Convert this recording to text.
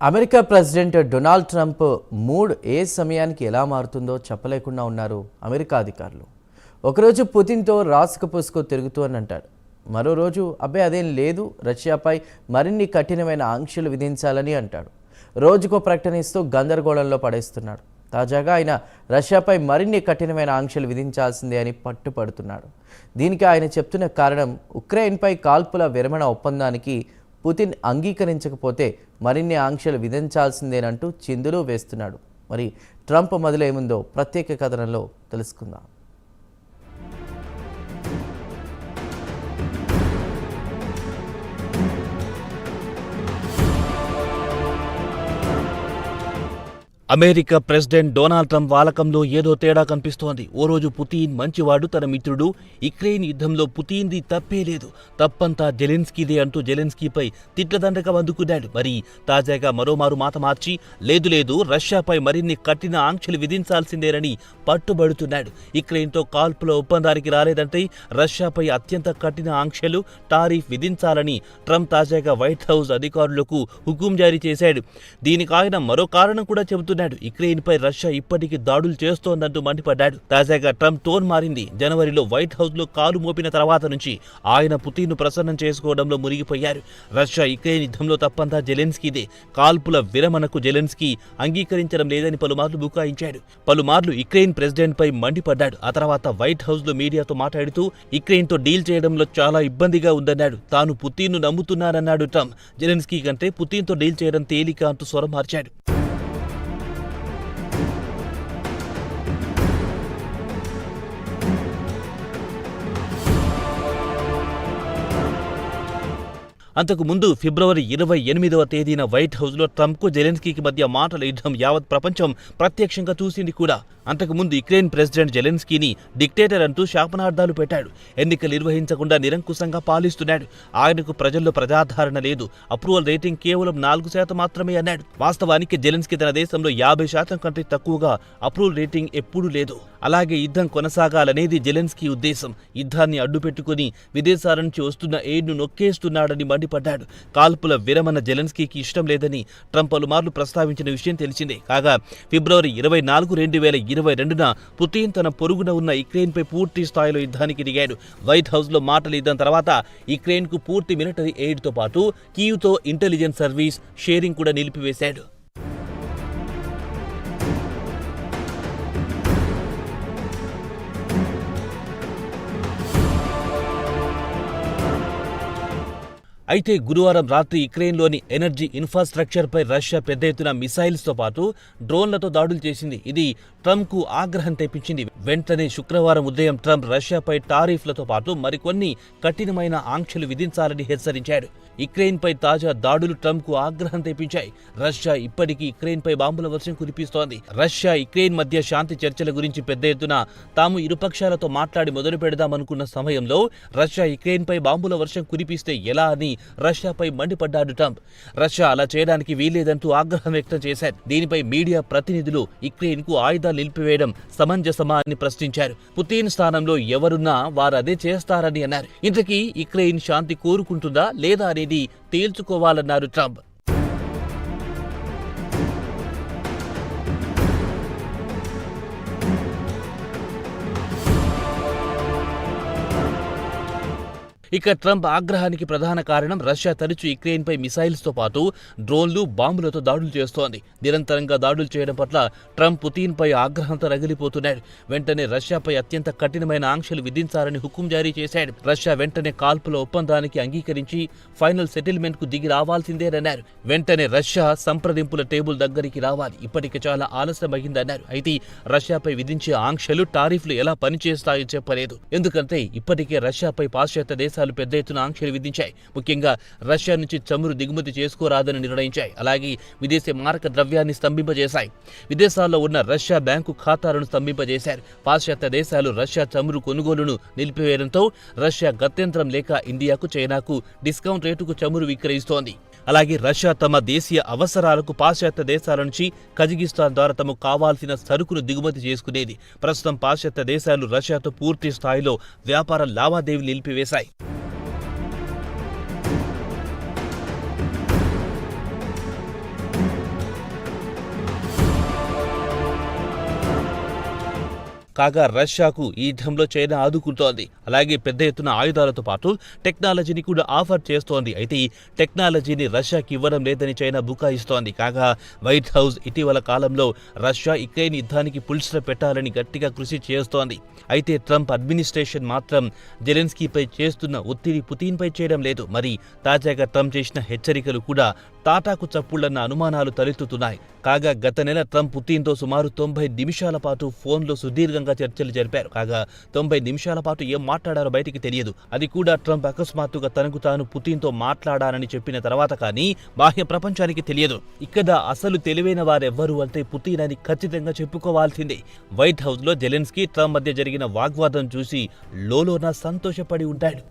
America president Donald Trump mood ఏ సమయానికి ఎలా మారుతుందో చెప్పలేకుండా ఉన్నారు అమెరికా అధికారులు. ఒకరోజు పుతిన్తో రాసుకు పూసుకు తిరుగుతూ అని అంటాడు. మరో రోజు అదేం లేదు, రష్యాపై మరిన్ని కఠినమైన ఆంక్షలు విధించాలని అంటాడు. రోజుకో ప్రకటన ఇస్తూ గందరగోళంలో పడేస్తున్నాడు. తాజాగా ఆయన రష్యాపై మరిన్ని కఠినమైన ఆంక్షలు విధించాల్సిందే అని పట్టుపడుతున్నాడు. దీనికి ఆయన చెప్తున్న కారణం ఉక్రెయిన్పై కాల్పుల విరమణ ఒప్పందానికి పుతిన్ అంగీకరించకపోతే మరిన్ని ఆంక్షలు విధించాల్సిందేనంటూ చిందులు వేస్తున్నాడు. మరి ట్రంప్ మొదలేముందో ప్రత్యేక కథనంలో తెలుసుకుందాం. అమెరికా ప్రెసిడెంట్ డొనాల్డ్ ట్రంప్ వాలకంలో ఏదో తేడా కనిపిస్తోంది. ఓ రోజు పుతిన్ మంచివాడు, తన మిత్రుడు, యుక్రెయిన్ యుద్ధంలో పుతిన్ది తప్పే లేదు, తప్పంతా జెలెన్స్కీదే అంటూ జెలెన్స్కీపై తిట్లదండకం అందుకున్నాడు. మరి తాజాగా మరోమారు మాట మార్చి లేదు రష్యాపై మరిన్ని కఠిన ఆంక్షలు విధించాల్సిందేనని పట్టుబడుతున్నాడు. యుక్రెయిన్తో కాల్పుల ఒప్పందానికి రాలేదంటే రష్యాపై అత్యంత కఠిన ఆంక్షలు, టారిఫ్ విధించాలని ట్రంప్ తాజాగా వైట్ హౌస్ అధికారులకు హుకుం జారీ చేశాడు. దీనికి ఆయన మరో కారణం కూడా చెబుతున్నాడు. యుక్రెయిన్పై రష్యా ఇప్పటికీ దాడులు చేస్తోందంటూ మండిపడ్డాడు. తాజాగా ట్రంప్ టోన్ మారింది. జనవరిలో వైట్ హౌస్ లో కాలు మోపిన తర్వాత నుంచి ఆయన పుతిన్ను ప్రసన్నం చేసుకోవడంలో మునిగిపోయారు. రష్యా యుక్రెయిన్ యుద్ధంలో తప్పంతా జెలెన్స్కీదే, కాల్పుల విరమణకు జెలెన్స్కీ అంగీకరించడం లేదని పలుమార్లు బుకాయించాడు. పలుమార్లు యుక్రెయిన్ ప్రెసిడెంట్ పై మండిపడ్డాడు. ఆ తర్వాత వైట్ హౌస్ లో మీడియాతో మాట్లాడుతూ యుక్రెయిన్ తో డీల్ చేయడంలో చాలా ఇబ్బందిగా ఉందన్నాడు. తాను పుతిన్ను నమ్ముతున్నానన్నాడు ట్రంప్. జెలెన్స్కీ కంటే పుతిన్తో డీల్ చేయడం తేలిక అంటూ స్వరం మార్చాడు. అంతకు ముందు ఫిబ్రవరి 28వ తేదీన వైట్ హౌస్లో ట్రంప్కు జెలెన్స్కీకి మధ్య మాటల యుద్ధం యావత్ ప్రపంచం ప్రత్యక్షంగా చూసింది కూడా. అంతకుముందు యుక్రెయిన్ ప్రెసిడెంట్ జెలెన్స్కీని డిక్టేటర్ అంటూ శాపనార్థాలు పెట్టాడు. ఎన్నికలు నిర్వహించకుండా నిరంకుశంగా పాలిస్తున్నాడు. ఆయనకు ప్రజల్లో ప్రజాదరణ లేదు, అప్రూవల్ రేటింగ్ కేవలం 4% మాత్రమే అన్నాడు. వాస్తవానికి జెలెన్స్కీ తన దేశంలో 50% కంటే తక్కువగా అప్రూవల్ రేటింగ్ ఎప్పుడూ లేదు. అలాగే యుద్ధం కొనసాగాలనేది జెలెన్స్కీ ఉద్దేశం. యుద్ధాన్ని అడ్డుపెట్టుకుని విదేశాల నుంచి వస్తున్న ఎయిడ్ను నొక్కేస్తున్నాడని మండిపడ్డాడు. కాల్పుల విరమణ జెలెన్స్కీకి ఇష్టం లేదని ట్రంప్ పలుమార్లు ప్రస్తావించిన విషయం తెలిసిందే. కాగా ఫిబ్రవరి 24, 2022న పుతిన్ తన పొరుగున ఉన్న యుక్రెయిన్పై పూర్తి స్థాయిలో యుద్ధానికి దిగాడు. వైట్ హౌస్లో మాటల యుద్ధం తర్వాత యుక్రెయిన్కు పూర్తి మిలిటరీ ఎయిడ్తో పాటు కీవ్తో ఇంటెలిజెన్స్ సర్వీస్ షేరింగ్ కూడా నిలిపివేశాడు. అయితే గురువారం రాత్రి యుక్రెయిన్లోని ఎనర్జీ ఇన్ఫ్రాస్ట్రక్చర్పై రష్యా పెద్ద ఎత్తున మిసైల్స్తో పాటు డ్రోన్లతో దాడులు చేసింది. ఇది ట్రంప్కు ఆగ్రహం తెప్పించింది. వెంటనే శుక్రవారం ఉదయం ట్రంప్ రష్యాపై టారిఫ్లతో పాటు మరికొన్ని కఠినమైన ఆంక్షలు విధించాలని హెచ్చరించాడు. యుక్రెయిన్పై తాజా దాడులు ట్రంప్కు ఆగ్రహం తెప్పించాయి. రష్యా ఇప్పటికీ యుక్రెయిన్పై బాంబుల వర్షం కురిపిస్తోంది. రష్యా యుక్రెయిన్ మధ్య శాంతి చర్చల గురించి పెద్ద ఎత్తున తాము ఇరుపక్షాలతో మాట్లాడి మొదలు పెడదామనుకున్న సమయంలో రష్యా యుక్రెయిన్పై బాంబుల వర్షం కురిపిస్తే ఎలా అని రష్యాపై మండిపడ్డాడు ట్రంప్. రష్యా అలా చేయడానికి వీల్లేదంటూ ఆగ్రహం వ్యక్తం చేశారు. దీనిపై మీడియా ప్రతినిధులు యుక్రెయిన్కు ఆయుధాలు నిలిపివేయడం సమంజసమా అని ప్రశ్నించారు. పుతిన్ స్థానంలో ఎవరున్నా వారదే చేస్తారని అన్నారు. ఇంతకీ యుక్రెయిన్ శాంతి కోరుకుంటుందా లేదా అనేది తేల్చుకోవాలన్నారు ట్రంప్. ఇక ట్రంప్ ఆగ్రహానికి ప్రధాన కారణం రష్యా తరచూ యుక్రెయిన్పై మిసైల్స్తో పాటు డ్రోన్లు, బాంబులతో దాడులు చేస్తోంది. నిరంతరంగా దాడులు చేయడం పట్ల ట్రంప్ పుతిన్పై ఆగ్రహంతో రగిలిపోతున్నాడు. వెంటనే రష్యాపై అత్యంత కఠినమైన ఆంక్షలు విధించాలని హుకుం జారీ చేశాడు. రష్యా వెంటనే కాల్పుల ఒప్పందానికి అంగీకరించి ఫైనల్ సెటిల్మెంట్కు దిగి రావాల్సిందేనన్నారు. వెంటనే రష్యా సంప్రదింపుల టేబుల్ దగ్గరికి రావాలి, ఇప్పటికే చాలా ఆలస్యమైందన్నారు. అయితే రష్యాపై విధించే ఆంక్షలు, టారిఫ్లు ఎలా పనిచేస్తాయో చెప్పలేదు. ఎందుకంటే ఇప్పటికే రష్యాపై పాశ్చాత్య దేశాలు పెద్ద ఎత్తున ఆంక్షలు విధించాయి. ముఖ్యంగా రష్యా నుంచి చమురు దిగుమతి చేసుకోరాదని నిర్ణయించాయి. అలాగే విదేశీ మారక ద్రవ్యాన్ని స్తంభింపజేశాయి. విదేశాల్లో ఉన్న రష్యా బ్యాంకు ఖాతాలను స్తంభింపజేశారు. పాశ్చాత్య దేశాలు రష్యా చమురు కొనుగోలును నిలిపివేయడంతో రష్యా గత్యంతరం లేక ఇండియాకు, చైనాకు డిస్కౌంట్ రేటుకు చమురు విక్రయిస్తోంది. అలాగే రష్యా తమ దేశీయ అవసరాలకు పాశ్చాత్య దేశాల నుంచి కజకిస్తాన్ ద్వారా తమకు కావాల్సిన సరుకును దిగుమతి చేసుకునేది. ప్రస్తుతం పాశ్చాత్య దేశాలు రష్యాతో పూర్తి స్థాయిలో వ్యాపార లావాదేవీలు నిలిపివేశాయి. కాగా రష్యాకు ఈ యుద్ధంలో చైనా ఆదుకుంటోంది. అలాగే పెద్ద ఎత్తున ఆయుధాలతో పాటు టెక్నాలజీని కూడా ఆఫర్ చేస్తోంది. అయితే ఈ టెక్నాలజీని రష్యాకి ఇవ్వడం లేదని చైనా బుకాయిస్తోంది. కాగా వైట్ హౌస్ ఇటీవల కాలంలో రష్యా యుక్రెయిన్ యుద్ధానికి ఫుల్ స్టాప్ పెట్టాలని గట్టిగా కృషి చేస్తోంది. అయితే ట్రంప్ అడ్మినిస్ట్రేషన్ మాత్రం జెలెన్స్కీపై చేస్తున్న ఒత్తిడి పుతిన్పై చేయడం లేదు. మరి తాజాగా ట్రంప్ చేసిన హెచ్చరికలు కూడా తాటాకు చప్పుళ్లన్న అనుమానాలు తలెత్తుతున్నాయి. కాగా గత నెల ట్రంప్ పుతిన్తో సుమారు 90 నిమిషాల పాటు ఫోన్లో సుదీర్ఘంగా చర్చలు జరిపారు. కాగా 90 నిమిషాల పాటు ఏం మాట్లాడారో బయటికి తెలియదు. అది కూడా ట్రంప్ అకస్మాత్తుగా తనకు తాను పుతిన్తో మాట్లాడానని చెప్పిన తర్వాత కానీ బాహ్య ప్రపంచానికి తెలియదు. ఇక్కడ అసలు తెలివైన వారెవ్వరు అంటే పుతిన్ అని ఖచ్చితంగా చెప్పుకోవాల్సిందే. వైట్ హౌస్ లో జెలెన్స్కీ ట్రంప్ మధ్య జరిగిన వాగ్వాదం చూసి లోలోన సంతోషపడి ఉంటాడు.